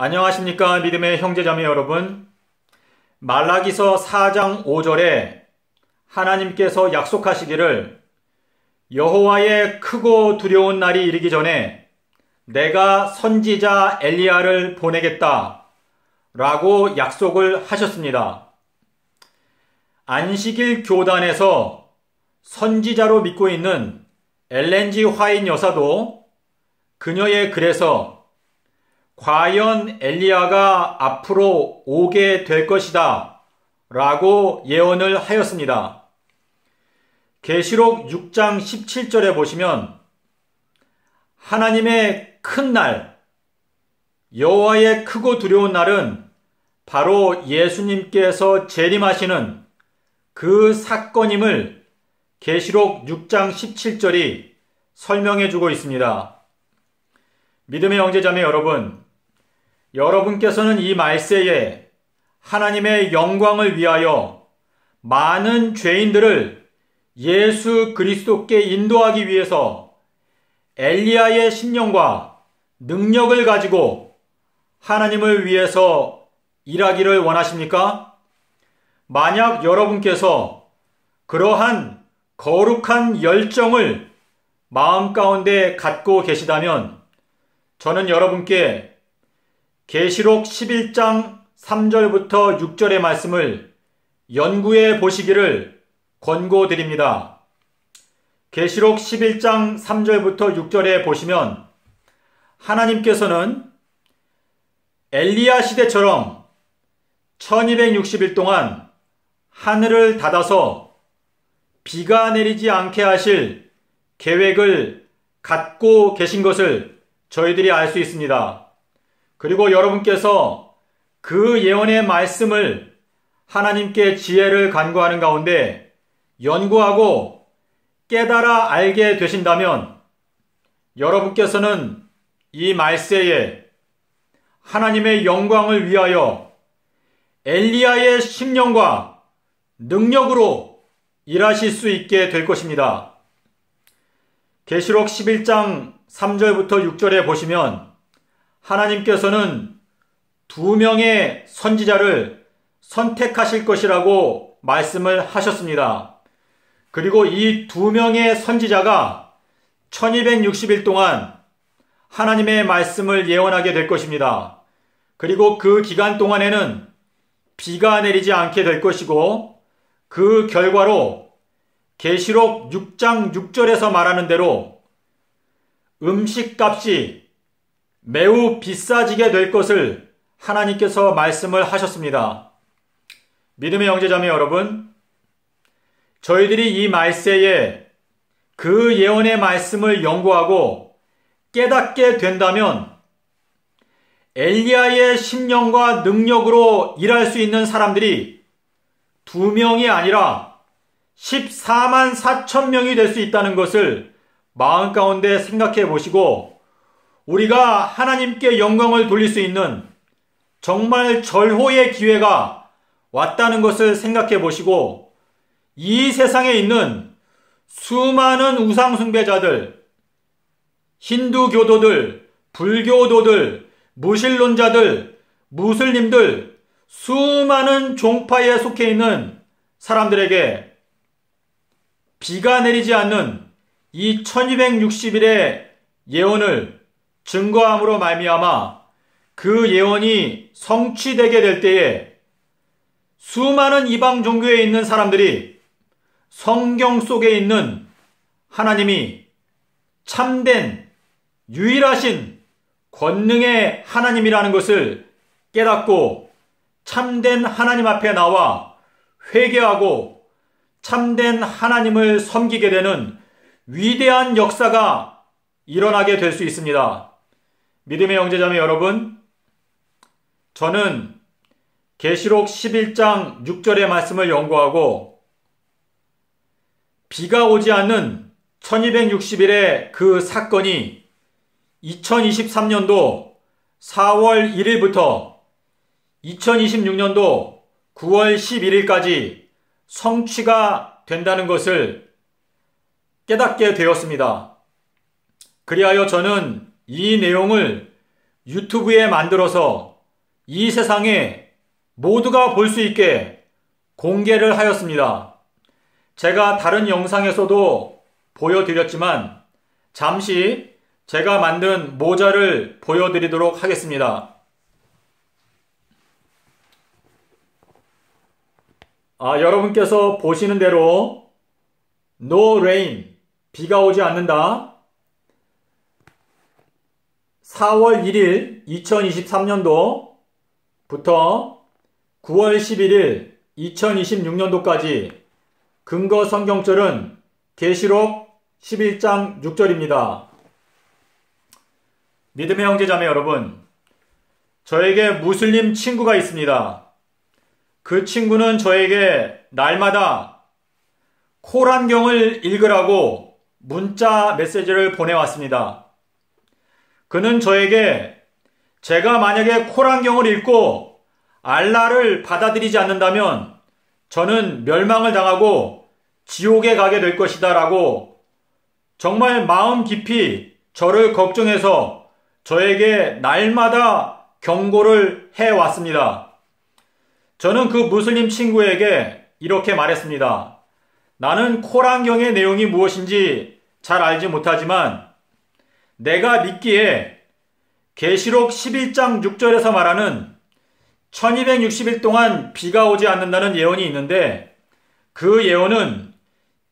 안녕하십니까 믿음의 형제자매 여러분. 말라기서 4장 5절에 하나님께서 약속하시기를 여호와의 크고 두려운 날이 이르기 전에 내가 선지자 엘리야를 보내겠다 라고 약속을 하셨습니다. 안식일 교단에서 선지자로 믿고 있는 엘렌 G 화이트 여사도 그녀의 글에서 과연 엘리야가 앞으로 오게 될 것이다 라고 예언을 하였습니다. 계시록 6장 17절에 보시면 하나님의 큰 날, 여호와의 크고 두려운 날은 바로 예수님께서 재림하시는 그 사건임을 계시록 6장 17절이 설명해 주고 있습니다. 믿음의 형제자매 여러분, 여러분께서는 이 말세에 하나님의 영광을 위하여 많은 죄인들을 예수 그리스도께 인도하기 위해서 엘리야의 심령과 능력을 가지고 하나님을 위해서 일하기를 원하십니까? 만약 여러분께서 그러한 거룩한 열정을 마음 가운데 갖고 계시다면 저는 여러분께 계시록 11장 3절부터 6절의 말씀을 연구해 보시기를 권고드립니다. 계시록 11장 3절부터 6절에 보시면 하나님께서는 엘리야 시대처럼 1260일 동안 하늘을 닫아서 비가 내리지 않게 하실 계획을 갖고 계신 것을 저희들이 알 수 있습니다. 그리고 여러분께서 그 예언의 말씀을 하나님께 지혜를 간구하는 가운데 연구하고 깨달아 알게 되신다면 여러분께서는 이 말세에 하나님의 영광을 위하여 엘리야의 심령과 능력으로 일하실 수 있게 될 것입니다. 계시록 11장 3절부터 6절에 보시면 하나님께서는 2명의 선지자를 선택하실 것이라고 말씀을 하셨습니다. 그리고 이 2명의 선지자가 1260일 동안 하나님의 말씀을 예언하게 될 것입니다. 그리고 그 기간 동안에는 비가 내리지 않게 될 것이고 그 결과로 계시록 6장 6절에서 말하는 대로 음식값이 매우 비싸지게 될 것을 하나님께서 말씀을 하셨습니다. 믿음의 형제자매 여러분, 저희들이 이 말세에 그 예언의 말씀을 연구하고 깨닫게 된다면 엘리야의 심령과 능력으로 일할 수 있는 사람들이 2명이 아니라 14만 4천 명이 될 수 있다는 것을 마음 가운데 생각해 보시고 우리가 하나님께 영광을 돌릴 수 있는 정말 절호의 기회가 왔다는 것을 생각해 보시고 이 세상에 있는 수많은 우상숭배자들, 힌두교도들, 불교도들, 무신론자들, 무슬림들, 수많은 종파에 속해 있는 사람들에게 비가 내리지 않는 이 1260일의 예언을 증거함으로 말미암아 그 예언이 성취되게 될 때에 수많은 이방 종교에 있는 사람들이 성경 속에 있는 하나님이 참된 유일하신 권능의 하나님이라는 것을 깨닫고 참된 하나님 앞에 나와 회개하고 참된 하나님을 섬기게 되는 위대한 역사가 일어나게 될 수 있습니다. 믿음의 형제자매 여러분, 저는 계시록 11장 6절의 말씀을 연구하고 비가 오지 않는 1260일의 그 사건이 2023년도 4월 1일부터 2026년도 9월 11일까지 성취가 된다는 것을 깨닫게 되었습니다. 그리하여 저는 이 내용을 유튜브에 만들어서 이 세상에 모두가 볼 수 있게 공개를 하였습니다. 제가 다른 영상에서도 보여드렸지만 잠시 제가 만든 모자를 보여드리도록 하겠습니다. 여러분께서 보시는 대로 No rain, 비가 오지 않는다. 4월 1일 2023년도부터 9월 11일 2026년도까지 근거 성경절은 계시록 11장 6절입니다. 믿음의 형제자매 여러분, 저에게 무슬림 친구가 있습니다. 그 친구는 저에게 날마다 코란경을 읽으라고 문자 메시지를 보내왔습니다. 그는 저에게 제가 만약에 코란경을 읽고 알라를 받아들이지 않는다면 저는 멸망을 당하고 지옥에 가게 될 것이다 라고 정말 마음 깊이 저를 걱정해서 저에게 날마다 경고를 해왔습니다. 저는 그 무슬림 친구에게 이렇게 말했습니다. 나는 코란경의 내용이 무엇인지 잘 알지 못하지만 내가 믿기에 계시록 11장 6절에서 말하는 1260일 동안 비가 오지 않는다는 예언이 있는데 그 예언은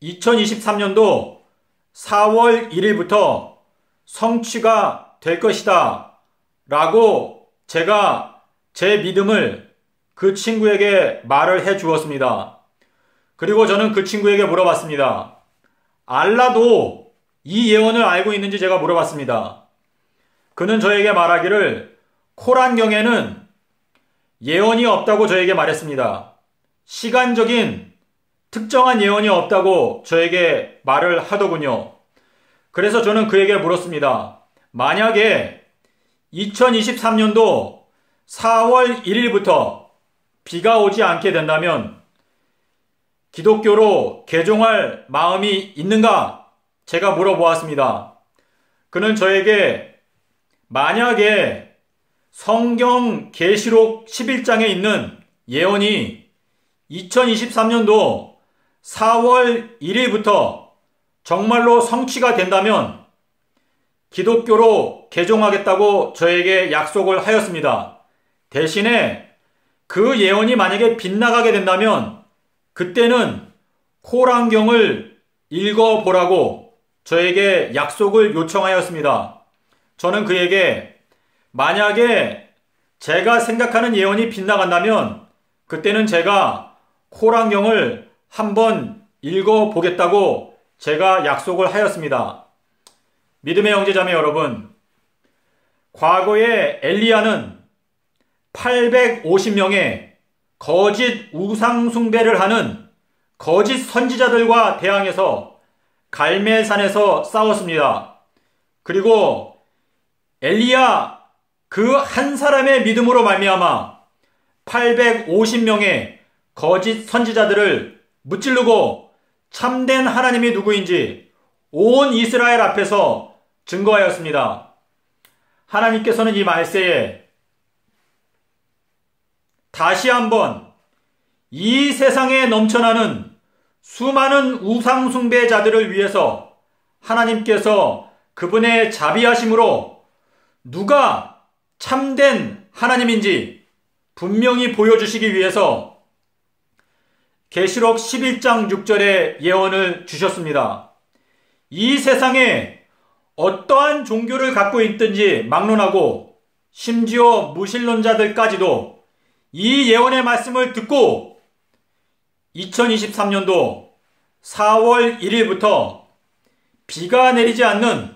2023년도 4월 1일부터 성취가 될 것이다 라고 제가 제 믿음을 그 친구에게 말을 해 주었습니다. 그리고 저는 그 친구에게 물어봤습니다. 알라도 이 예언을 알고 있는지 제가 물어봤습니다. 그는 저에게 말하기를 코란경에는 예언이 없다고 저에게 말했습니다. 시간적인 특정한 예언이 없다고 저에게 말을 하더군요. 그래서 저는 그에게 물었습니다. 만약에 2023년도 4월 1일부터 비가 오지 않게 된다면 기독교로 개종할 마음이 있는가? 제가 물어보았습니다. 그는 저에게 만약에 성경 계시록 11장에 있는 예언이 2023년도 4월 1일부터 정말로 성취가 된다면 기독교로 개종하겠다고 저에게 약속을 하였습니다. 대신에 그 예언이 만약에 빗나가게 된다면 그때는 코란경을 읽어보라고 저에게 약속을 요청하였습니다. 저는 그에게 만약에 제가 생각하는 예언이 빗나간다면 그때는 제가 코란경을 한번 읽어보겠다고 제가 약속을 하였습니다. 믿음의 형제자매 여러분, 과거에 엘리야는 850명의 거짓 우상숭배를 하는 거짓 선지자들과 대항해서 갈멜산에서 싸웠습니다. 그리고 엘리야 그 한 사람의 믿음으로 말미암아 850명의 거짓 선지자들을 무찌르고 참된 하나님이 누구인지 온 이스라엘 앞에서 증거하였습니다. 하나님께서는 이 말세에 다시 한번 이 세상에 넘쳐나는 수많은 우상숭배자들을 위해서 하나님께서 그분의 자비하심으로 누가 참된 하나님인지 분명히 보여주시기 위해서 계시록 11장 6절의 예언을 주셨습니다. 이 세상에 어떠한 종교를 갖고 있든지 막론하고 심지어 무신론자들까지도 이 예언의 말씀을 듣고 2023년도 4월 1일부터 비가 내리지 않는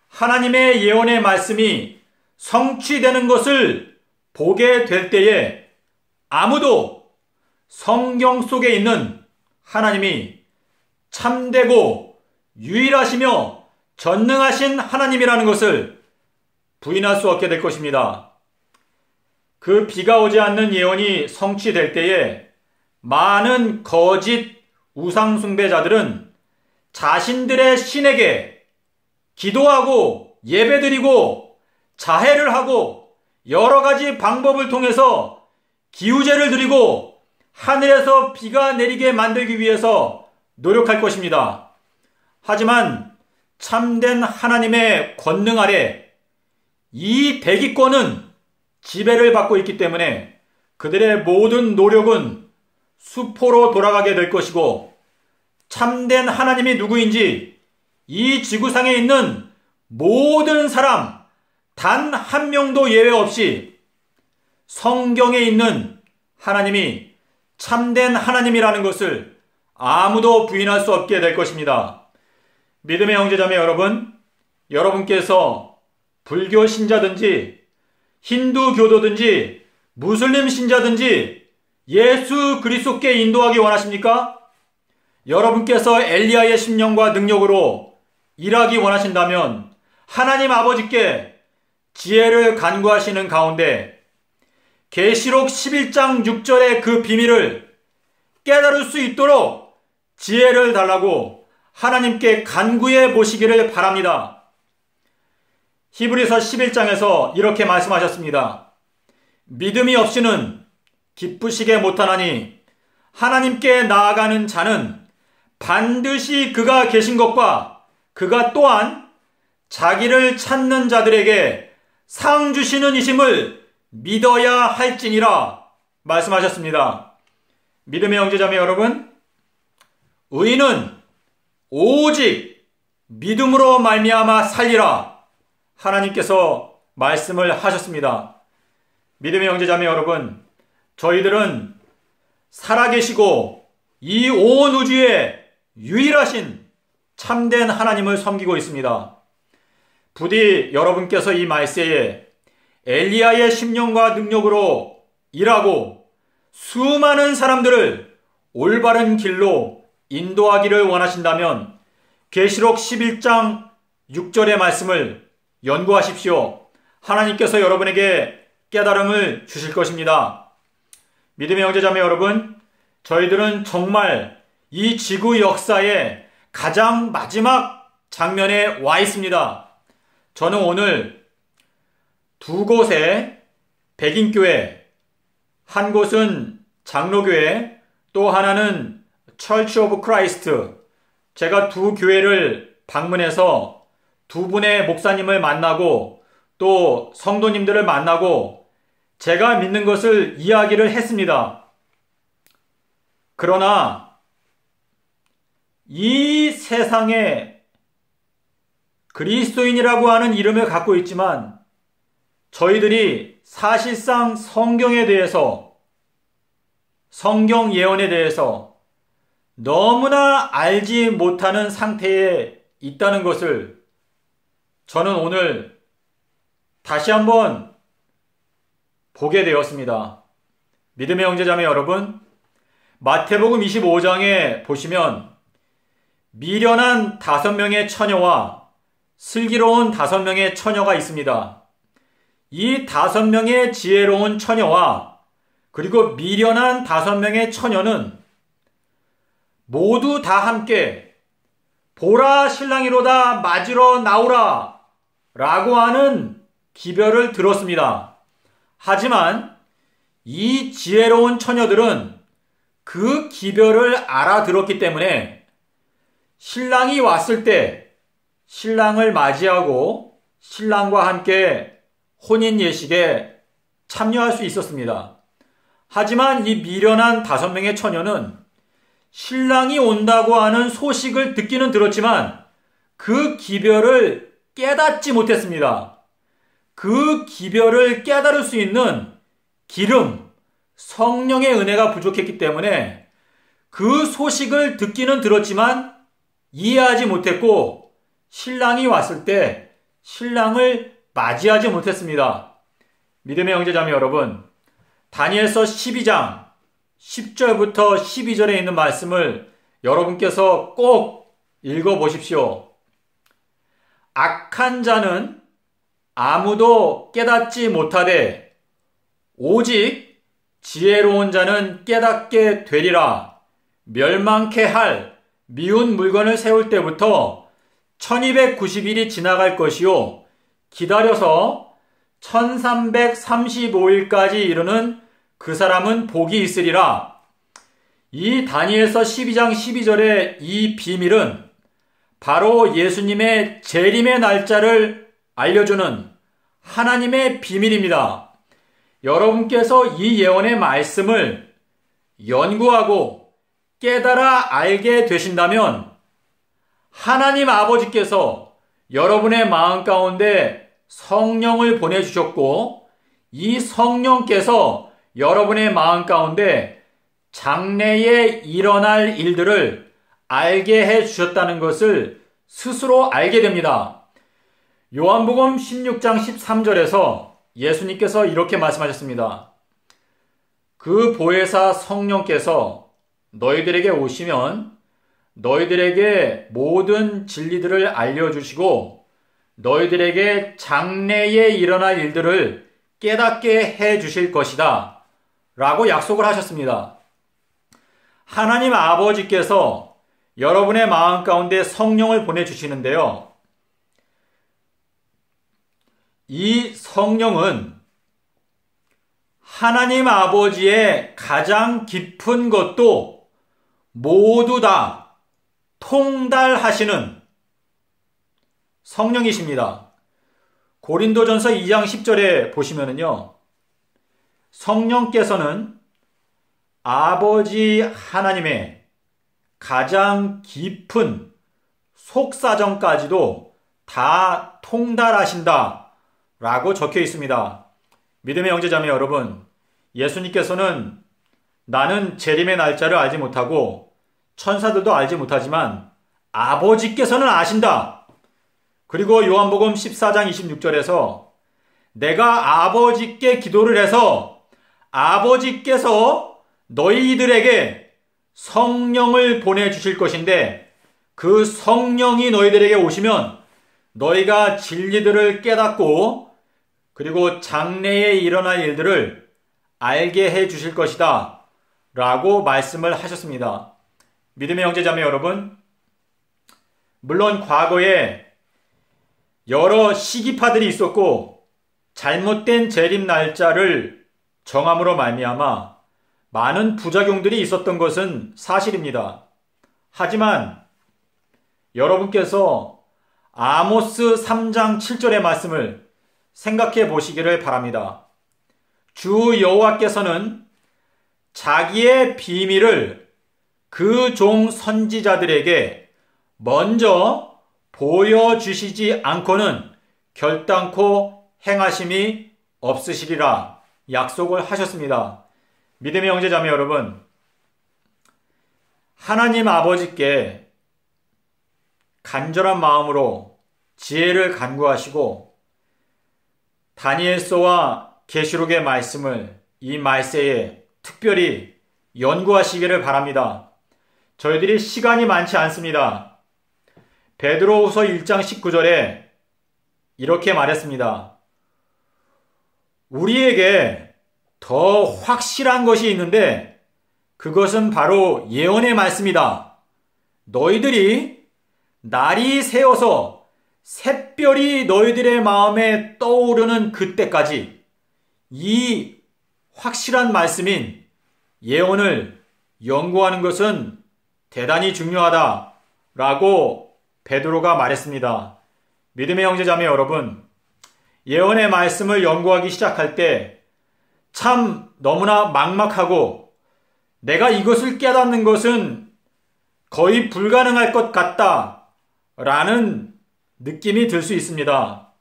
하나님의 예언의 말씀이 성취되는 것을 보게 될 때에 아무도 성경 속에 있는 하나님이 참되고 유일하시며 전능하신 하나님이라는 것을 부인할 수 없게 될 것입니다. 그 비가 오지 않는 예언이 성취될 때에 많은 거짓 우상숭배자들은 자신들의 신에게 기도하고 예배드리고 자해를 하고 여러 가지 방법을 통해서 기우제를 드리고 하늘에서 비가 내리게 만들기 위해서 노력할 것입니다. 하지만 참된 하나님의 권능 아래 이 대기권은 지배를 받고 있기 때문에 그들의 모든 노력은 수포로 돌아가게 될 것이고, 참된 하나님이 누구인지 이 지구상에 있는 모든 사람 단 한 명도 예외 없이 성경에 있는 하나님이 참된 하나님이라는 것을 아무도 부인할 수 없게 될 것입니다. 믿음의 형제자매 여러분, 여러분께서 불교 신자든지 힌두교도든지 무슬림 신자든지 예수 그리스도께 인도하기 원하십니까? 여러분께서 엘리야의 심령과 능력으로 일하기 원하신다면 하나님 아버지께 지혜를 간구하시는 가운데 계시록 11장 6절의 그 비밀을 깨달을 수 있도록 지혜를 달라고 하나님께 간구해 보시기를 바랍니다. 히브리서 11장에서 이렇게 말씀하셨습니다. 믿음이 없이는 기쁘시게 못하나니 하나님께 나아가는 자는 반드시 그가 계신 것과 그가 또한 자기를 찾는 자들에게 상 주시는 이심을 믿어야 할지니라 말씀하셨습니다. 믿음의 형제자매 여러분, 의인은 오직 믿음으로 말미암아 살리라 하나님께서 말씀을 하셨습니다. 믿음의 형제자매 여러분, 저희들은 살아계시고 이 온 우주에 유일하신 참된 하나님을 섬기고 있습니다. 부디 여러분께서 이 말세에 엘리야의 심령과 능력으로 일하고 수많은 사람들을 올바른 길로 인도하기를 원하신다면 계시록 11장 6절의 말씀을 연구하십시오. 하나님께서 여러분에게 깨달음을 주실 것입니다. 믿음의 형제자매 여러분, 저희들은 정말 이 지구 역사의 가장 마지막 장면에 와 있습니다. 저는 오늘 두 곳의 백인교회, 한 곳은 장로교회, 또 하나는 처치 오브 크라이스트, 제가 두 교회를 방문해서 두 분의 목사님을 만나고 또 성도님들을 만나고 제가 믿는 것을 이야기를 했습니다. 그러나 이 세상에 그리스도인이라고 하는 이름을 갖고 있지만 저희들이 사실상 성경에 대해서, 성경 예언에 대해서 너무나 알지 못하는 상태에 있다는 것을 저는 오늘 다시 한번 보게 되었습니다. 믿음의 형제자매 여러분, 마태복음 25장에 보시면 미련한 5명의 처녀와 슬기로운 5명의 처녀가 있습니다. 이 5명의 지혜로운 처녀와 그리고 미련한 5명의 처녀는 모두 다 함께 보라 신랑이로다 맞으러 나오라 라고 하는 기별을 들었습니다. 하지만 이 지혜로운 처녀들은 그 기별을 알아들었기 때문에 신랑이 왔을 때 신랑을 맞이하고 신랑과 함께 혼인 예식에 참여할 수 있었습니다. 하지만 이 미련한 5명의 처녀는 신랑이 온다고 하는 소식을 듣기는 들었지만 그 기별을 깨닫지 못했습니다. 그 기별을 깨달을 수 있는 기름, 성령의 은혜가 부족했기 때문에 그 소식을 듣기는 들었지만 이해하지 못했고 신랑이 왔을 때 신랑을 맞이하지 못했습니다. 믿음의 형제자매 여러분, 다니엘서 12장 10절부터 12절에 있는 말씀을 여러분께서 꼭 읽어보십시오. 악한 자는 아무도 깨닫지 못하되 오직 지혜로운 자는 깨닫게 되리라. 멸망케 할 미운 물건을 세울 때부터 1290일이 지나갈 것이요 기다려서 1335일까지 이르는 그 사람은 복이 있으리라. 이 다니엘서 12장 12절의 이 비밀은 바로 예수님의 재림의 날짜를 알려주는 하나님의 비밀입니다. 여러분께서 이 예언의 말씀을 연구하고 깨달아 알게 되신다면 하나님 아버지께서 여러분의 마음 가운데 성령을 보내주셨고 이 성령께서 여러분의 마음 가운데 장래에 일어날 일들을 알게 해주셨다는 것을 스스로 알게 됩니다. 요한복음 16장 13절에서 예수님께서 이렇게 말씀하셨습니다. 그 보혜사 성령께서 너희들에게 오시면 너희들에게 모든 진리들을 알려주시고 너희들에게 장래에 일어날 일들을 깨닫게 해주실 것이다 라고 약속을 하셨습니다. 하나님 아버지께서 여러분의 마음 가운데 성령을 보내주시는데요. 이 성령은 하나님 아버지의 가장 깊은 것도 모두 다 통달하시는 성령이십니다. 고린도전서 2장 10절에 보시면은요. 성령께서는 아버지 하나님의 가장 깊은 속사정까지도 다 통달하신다 라고 적혀 있습니다. 믿음의 형제자매 여러분, 예수님께서는 나는 재림의 날짜를 알지 못하고 천사들도 알지 못하지만 아버지께서는 아신다. 그리고 요한복음 14장 26절에서 내가 아버지께 기도를 해서 아버지께서 너희들에게 성령을 보내주실 것인데 그 성령이 너희들에게 오시면 너희가 진리들을 깨닫고 그리고 장래에 일어날 일들을 알게 해 주실 것이다 라고 말씀을 하셨습니다. 믿음의 형제자매 여러분, 물론 과거에 여러 시기파들이 있었고 잘못된 재림 날짜를 정함으로 말미암아 많은 부작용들이 있었던 것은 사실입니다. 하지만 여러분께서 아모스 3장 7절의 말씀을 생각해 보시기를 바랍니다. 주 여호와께서는 자기의 비밀을 그 종 선지자들에게 먼저 보여주시지 않고는 결단코 행하심이 없으시리라 약속을 하셨습니다. 믿음의 형제자매 여러분, 하나님 아버지께 간절한 마음으로 지혜를 간구하시고 다니엘서와 계시록의 말씀을 이 말세에 특별히 연구하시기를 바랍니다. 저희들이 시간이 많지 않습니다. 베드로후서 1장 19절에 이렇게 말했습니다. 우리에게 더 확실한 것이 있는데 그것은 바로 예언의 말씀이다. 너희들이 날이 새어서 샛별이 너희들의 마음에 떠오르는 그때까지 이 확실한 말씀인 예언을 연구하는 것은 대단히 중요하다 라고 베드로가 말했습니다. 믿음의 형제자매 여러분, 예언의 말씀을 연구하기 시작할 때 참 너무나 막막하고 내가 이것을 깨닫는 것은 거의 불가능할 것 같다 라는 느낌이 들 수 있습니다.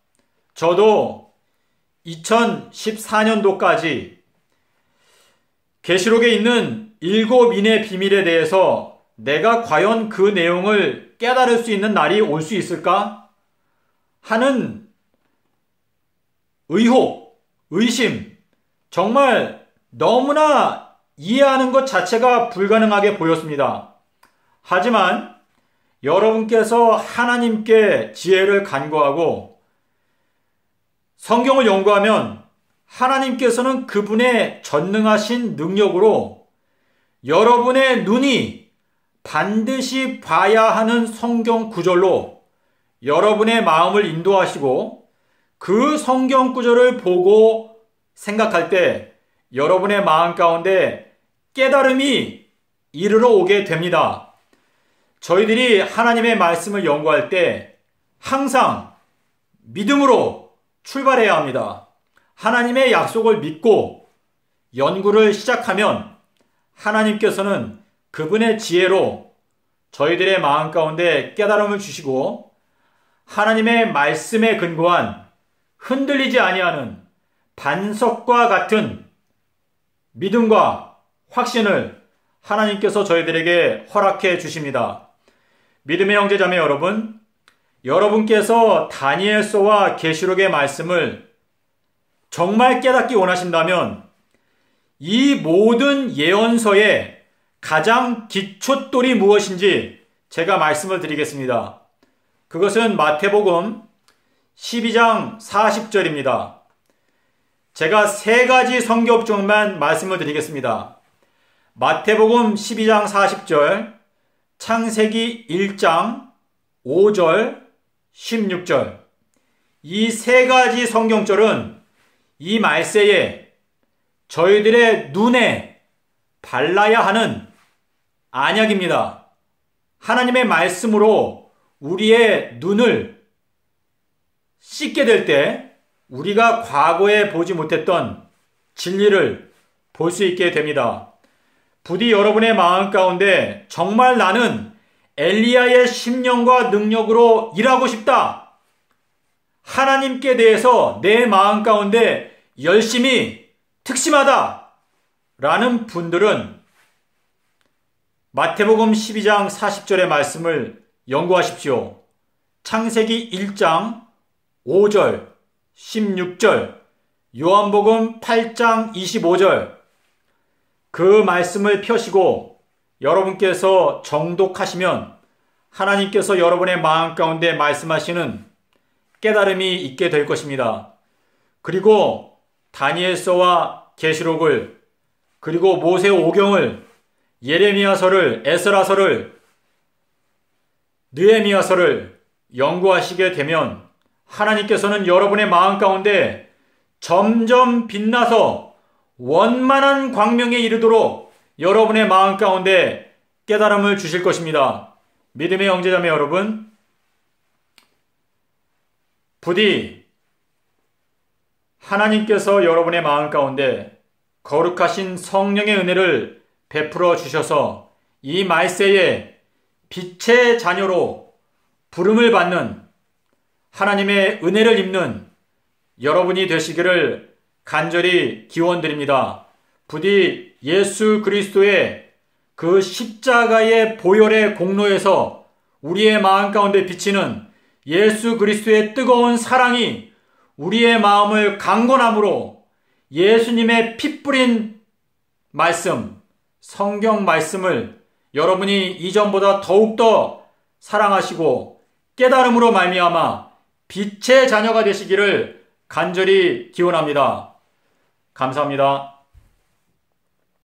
저도 2014년도까지 계시록에 있는 7인의 비밀에 대해서 내가 과연 그 내용을 깨달을 수 있는 날이 올 수 있을까 하는 의혹, 의심, 정말 너무나 이해하는 것 자체가 불가능하게 보였습니다. 하지만 여러분께서 하나님께 지혜를 간구하고 성경을 연구하면 하나님께서는 그분의 전능하신 능력으로 여러분의 눈이 반드시 봐야 하는 성경 구절로 여러분의 마음을 인도하시고 그 성경 구절을 보고 생각할 때 여러분의 마음 가운데 깨달음이 이르러 오게 됩니다. 저희들이 하나님의 말씀을 연구할 때 항상 믿음으로 출발해야 합니다. 하나님의 약속을 믿고 연구를 시작하면 하나님께서는 그분의 지혜로 저희들의 마음 가운데 깨달음을 주시고 하나님의 말씀에 근거한 흔들리지 아니하는 반석과 같은 믿음과 확신을 하나님께서 저희들에게 허락해 주십니다. 믿음의 형제자매 여러분, 여러분께서 다니엘서와 계시록의 말씀을 정말 깨닫기 원하신다면 이 모든 예언서의 가장 기초돌이 무엇인지 제가 말씀을 드리겠습니다. 그것은 마태복음 12장 40절입니다. 제가 세 가지 성경쪽만 말씀을 드리겠습니다. 마태복음 12장 40절, 창세기 1장 5절, 16절. 이 세 가지 성경절은 이 말세에 저희들의 눈에 발라야 하는 안약입니다. 하나님의 말씀으로 우리의 눈을 씻게 될 때 우리가 과거에 보지 못했던 진리를 볼 수 있게 됩니다. 부디 여러분의 마음 가운데 정말 나는 엘리야의 심령과 능력으로 일하고 싶다. 하나님께 대해서 내 마음 가운데 열심히 특심하다. 라는 분들은 마태복음 12장 40절의 말씀을 연구하십시오. 창세기 1장 5절, 16절, 요한복음 8장 25절 그 말씀을 펴시고 여러분께서 정독하시면 하나님께서 여러분의 마음 가운데 말씀하시는 깨달음이 있게 될 것입니다. 그리고 다니엘서와 계시록을 그리고 모세오경을 예레미야서를 에스라서를 느헤미야서를 연구하시게 되면 하나님께서는 여러분의 마음 가운데 점점 빛나서 원만한 광명에 이르도록 여러분의 마음 가운데 깨달음을 주실 것입니다. 믿음의 형제자매 여러분, 부디 하나님께서 여러분의 마음 가운데 거룩하신 성령의 은혜를 베풀어 주셔서 이 말세에 빛의 자녀로 부름을 받는 하나님의 은혜를 입는 여러분이 되시기를 간절히 기원드립니다. 부디 예수 그리스도의 그 십자가의 보혈의 공로에서 우리의 마음 가운데 비치는 예수 그리스도의 뜨거운 사랑이 우리의 마음을 강건함으로 예수님의 피 뿌린 말씀, 성경 말씀을 여러분이 이전보다 더욱더 사랑하시고 깨달음으로 말미암아 빛의 자녀가 되시기를 간절히 기원합니다. 감사합니다.